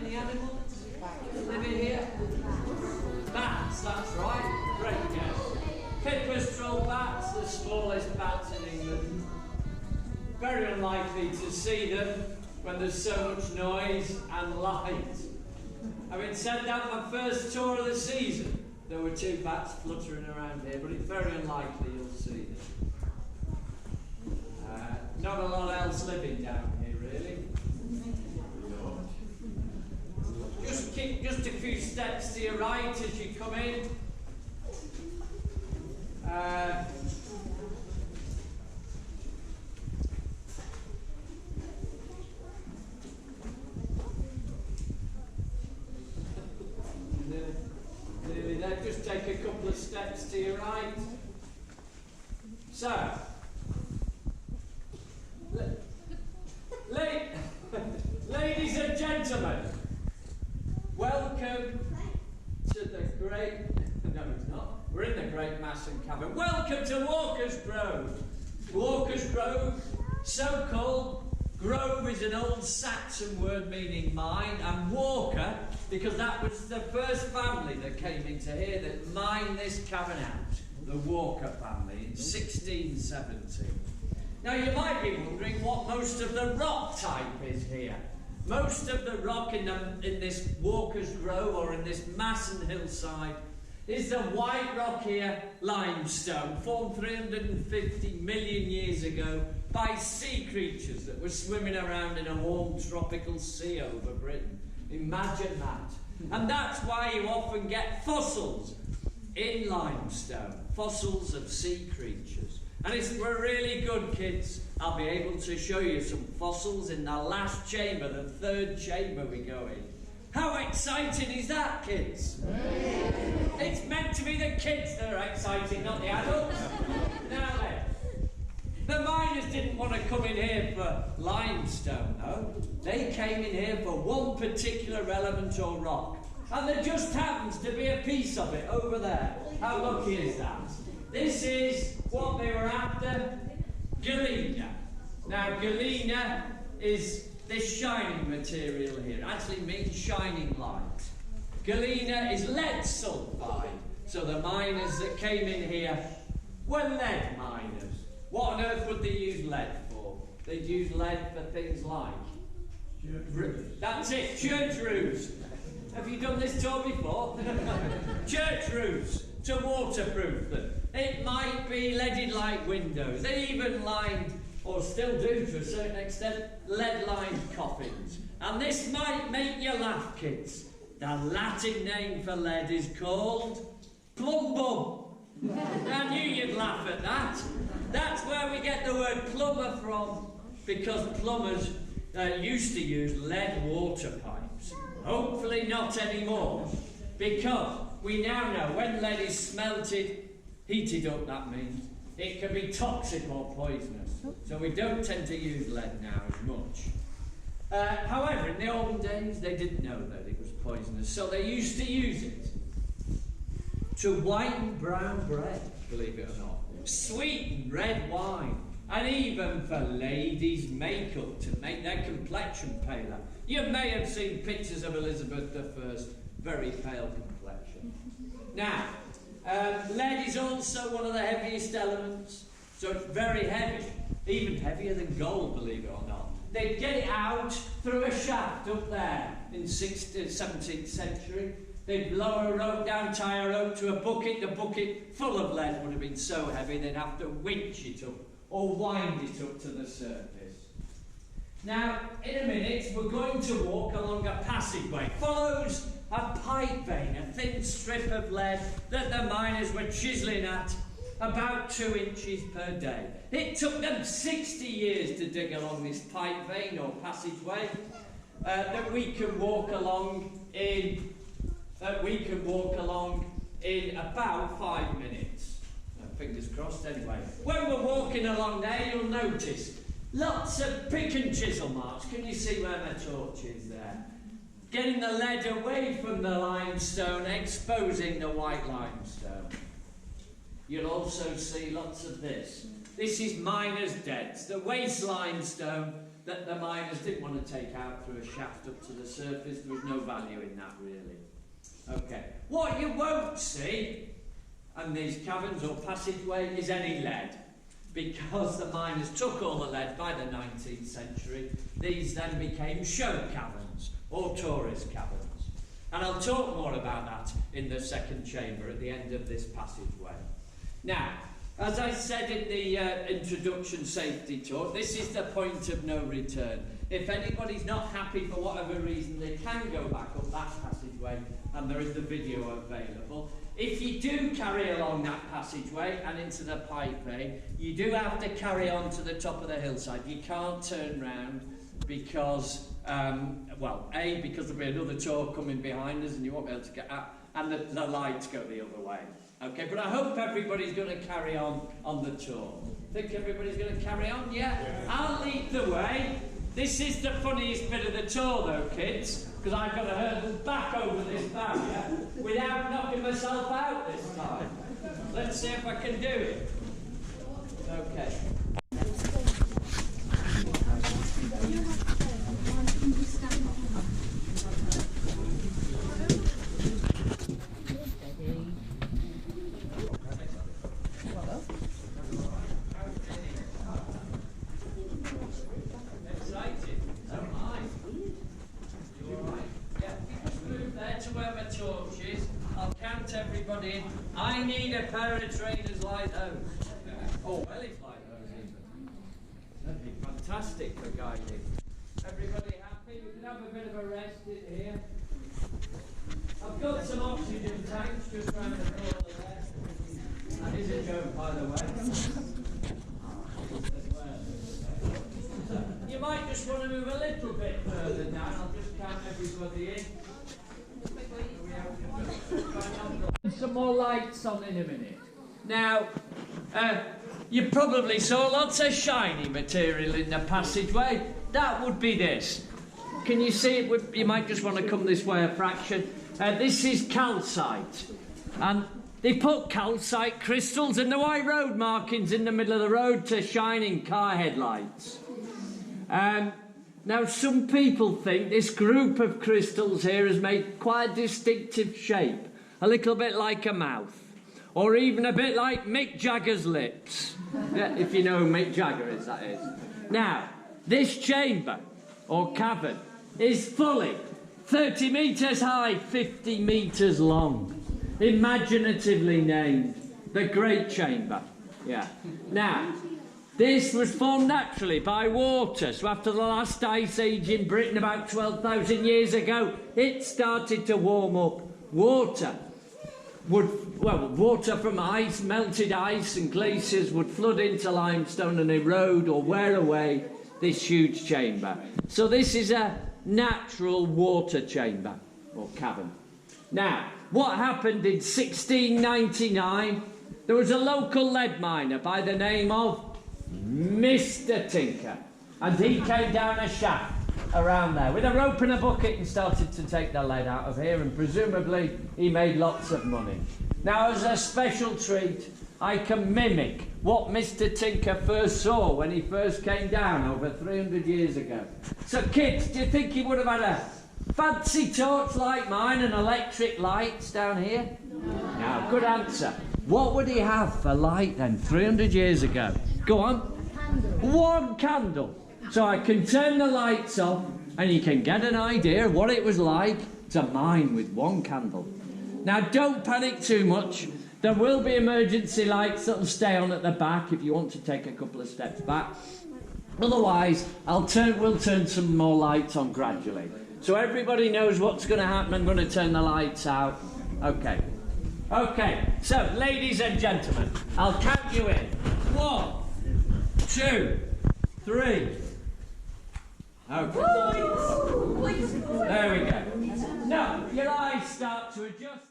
Any animals living here? Bats, that's right. Great guess. Pipistrel bats, the smallest bats in England. Very unlikely to see them when there's so much noise and light. Having said that, my first tour of the season, there were 2 bats fluttering around here, but it's very unlikely you'll see them. Not a lot else living down here, really. Just a few steps to your right as you come in. Nearly there. Just take a couple of steps to your right. So, ladies and gentlemen, welcome to the great, no it's not, we're in the Great Masson Cavern. Welcome to Walker's Grove. Walker's Grove, so called. Grove is an old Saxon word meaning mine, and Walker, because that was the first family that came into here that mined this cavern out, the Walker family, in 1670. Now you might be wondering what most of the rock type is here. Most of the rock in this Walker's Grove, or in this Masson hillside, is the white rock here, limestone, formed 350 million years ago by sea creatures that were swimming around in a warm tropical sea over Britain. Imagine that. And that's why you often get fossils in limestone, fossils of sea creatures. And if we're really good, kids, I'll be able to show you some fossils in the last chamber, the 3rd chamber we go in. How exciting is that, kids? It's meant to be the kids that are exciting, not the adults. Now then, the miners didn't want to come in here for limestone, no. They came in here for one particular element or rock. And there just happens to be a piece of it over there. How lucky is that? This is what they were after, galena. Now, galena is this shining material here. It actually means shining light. Galena is lead sulfide. So the miners that came in here were lead miners. What on earth would they use lead for? They'd use lead for things like... That's it, church roofs. Have you done this tour before? Church roofs to waterproof them. It might be leaded like windows. They even lined, or still do to a certain extent, lead-lined coffins. And this might make you laugh, kids. The Latin name for lead is called plumbum. I knew you'd laugh at that. That's where we get the word plumber from, because plumbers used to use lead water pipes. Hopefully not anymore, because we now know when lead is smelted, heated up, that means, it can be toxic or poisonous. So we don't tend to use lead now as much. However, in the olden days, they didn't know that it was poisonous, so they used to use it to whiten brown bread, believe it or not, sweeten red wine, and even for ladies' makeup to make their complexion paler. You may have seen pictures of Elizabeth I, very pale complexion. Now, lead is also one of the heaviest elements, so it's very heavy, even heavier than gold, believe it or not. They'd get it out through a shaft up there in the 17th century. They'd lower a rope down, tie a rope to a bucket. The bucket full of lead would have been so heavy they'd have to winch it up or wind it up to the surface. Now, in a minute, we're going to walk along a passageway. Follows a pipe vein, a thin strip of lead that the miners were chiselling at about 2 inches per day. It took them 60 years to dig along this pipe vein or passageway that we can walk along in about 5 minutes. Fingers crossed anyway. When we're walking along there, you'll notice lots of pick and chisel marks. Can you see where my torch is there? Getting the lead away from the limestone, exposing the white limestone. You'll also see lots of this. This is miners' debts, the waste limestone that the miners didn't want to take out through a shaft up to the surface. There was no value in that, really. Okay. What you won't see in these caverns or passageway is any lead, because the miners took all the lead by the 19th century. These then became show caverns or tourist caverns. And I'll talk more about that in the second chamber at the end of this passageway. Now, as I said in the introduction safety talk, this is the point of no return. If anybody's not happy for whatever reason, they can go back up that passageway, and there is the video available. If you do carry along that passageway and into the pipe vein, you do have to carry on to the top of the hillside. You can't turn round because, well, A, because there'll be another tour coming behind us and you won't be able to get out, and the lights go the other way. Okay, but I hope everybody's going to carry on the tour. Think everybody's going to carry on? Yeah? I'll lead the way. This is the funniest bit of the tour, though, kids, because I've got to hurdle back over this barrier without knocking myself out this time. Let's see if I can do it. Okay. I need a pair of trainers like those. Oh, wellies like those even. That'd be fantastic for guiding. Everybody happy? We can have a bit of a rest in here. I've got some oxygen tanks just round the corner there. That is a joke, by the way. You might just want to move a little bit further down. I'll just count everybody in. Some more lights on in a minute. Now, you probably saw lots of shiny material in the passageway. That would be this. Can you see it? You might just want to come this way a fraction. This is calcite. And they put calcite crystals in the white road markings in the middle of the road to shine in car headlights. Now, some people think this group of crystals here has made quite a distinctive shape, a little bit like a mouth, or even a bit like Mick Jagger's lips. Yeah, if you know who Mick Jagger is, that is. Now, this chamber, or cavern, is fully 30 metres high, 50 metres long, imaginatively named the Great Chamber. Yeah. Now, this was formed naturally by water. So after the last ice age in Britain about 12,000 years ago, it started to warm up. Water from ice, melted ice and glaciers would flood into limestone and erode or wear away this huge chamber. So this is a natural water chamber or cavern. Now, what happened in 1699? There was a local lead miner by the name of Mr. Tinker, and he came down a shaft around there with a rope and a bucket and started to take the lead out of here, and presumably he made lots of money. Now, as a special treat, I can mimic what Mr. Tinker first saw when he first came down over 300 years ago. So kids, do you think he would have had a fancy torch like mine and electric lights down here? No, good answer. What would he have for light then 300 years ago? Go on. One candle. So I can turn the lights off and you can get an idea of what it was like to mine with one candle. Now don't panic too much. There will be emergency lights that will stay on at the back if you want to take a couple of steps back. Otherwise, we'll turn some more lights on gradually. So everybody knows what's going to happen. I'm going to turn the lights out. Okay. Okay, so ladies and gentlemen, I'll count you in. 1, 2, 3. Okay. There we go. Now, your eyes start to adjust.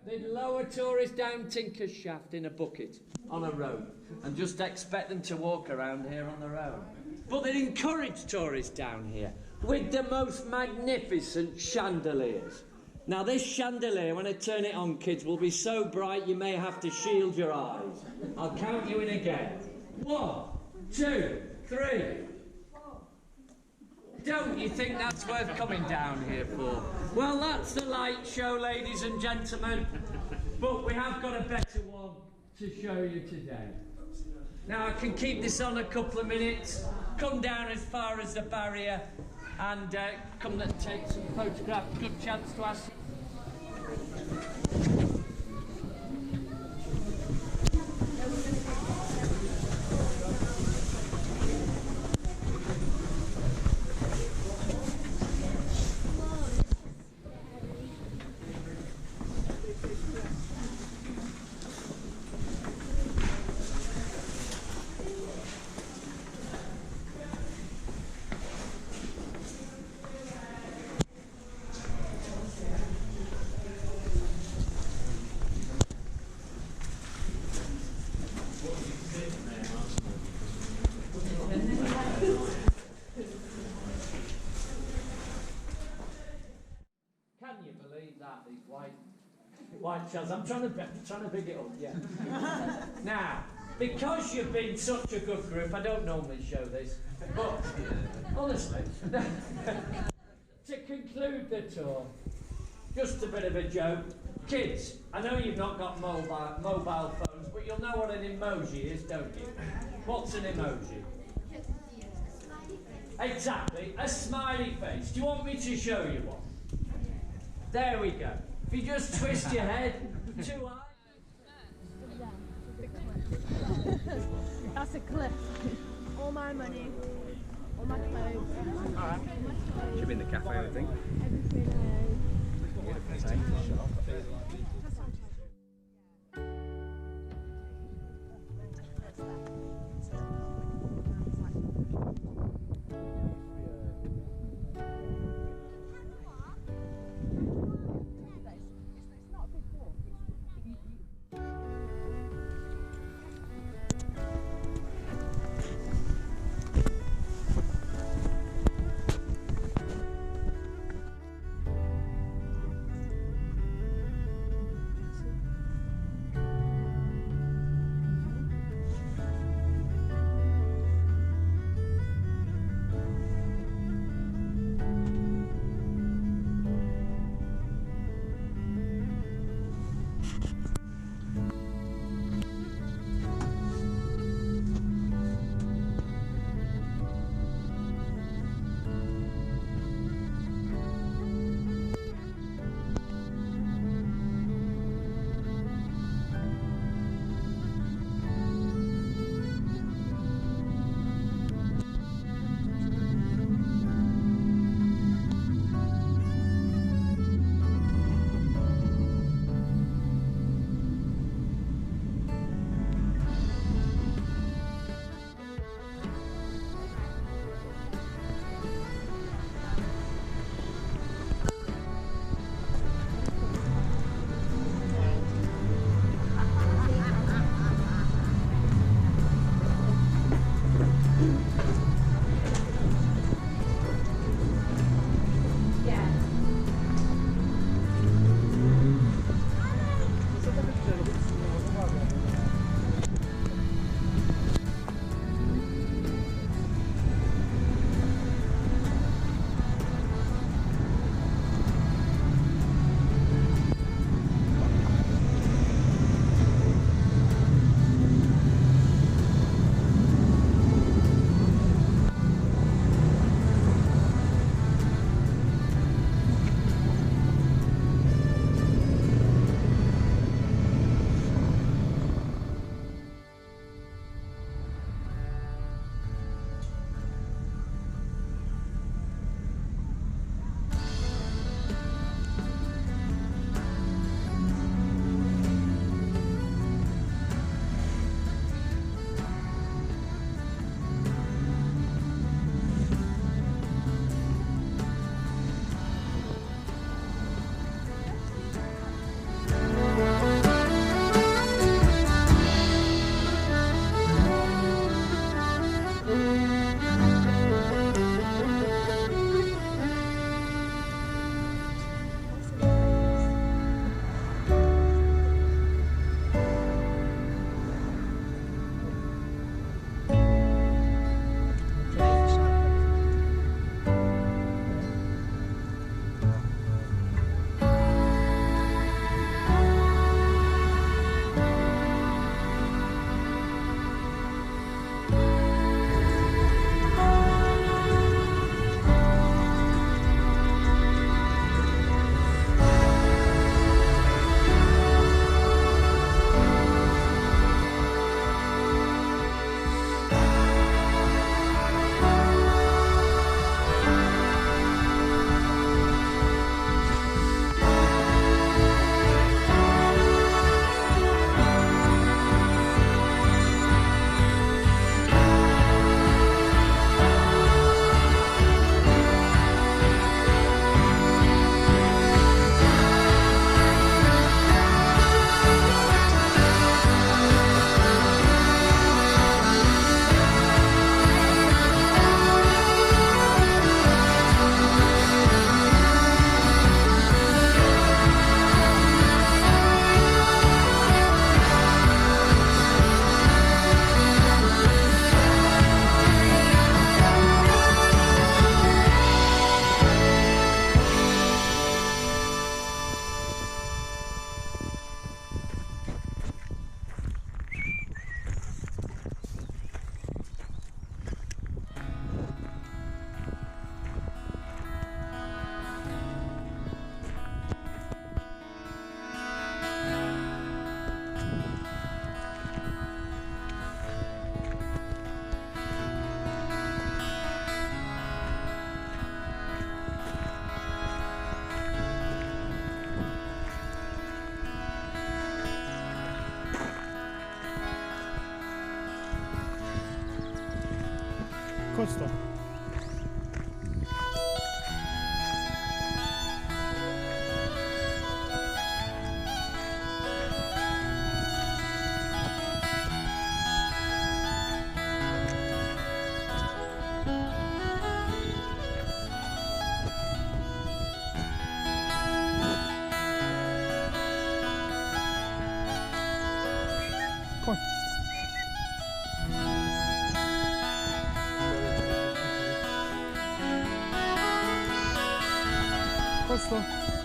They'd lower tourists down Tinker's shaft in a bucket on a road and just expect them to walk around here on their own. But they'd encourage tourists down here with the most magnificent chandeliers. Now this chandelier, when I turn it on, kids, will be so bright you may have to shield your eyes. I'll count you in again. 1, 2, 3. Don't you think that's worth coming down here for? Well, that's the light show, ladies and gentlemen. But we have got a better one to show you today. Now, I can keep this on a couple of minutes, come down as far as the barrier, and come and take some photographs. Good chance to ask. Can you believe that, these white shells? I'm trying to big it up, yeah. Now, because you've been such a good group, I don't normally show this, but honestly, to conclude the tour, just a bit of a joke. Kids, I know you've not got mobile phones, but you'll know what an emoji is, don't you? What's an emoji? Exactly, a smiley face. Do you want me to show you one? There we go. If you just twist your head, 2 eyes. That's a cliff. All my money, all my clothes. Alright. Should be in the cafe, I think. Questo. Come on. Questo.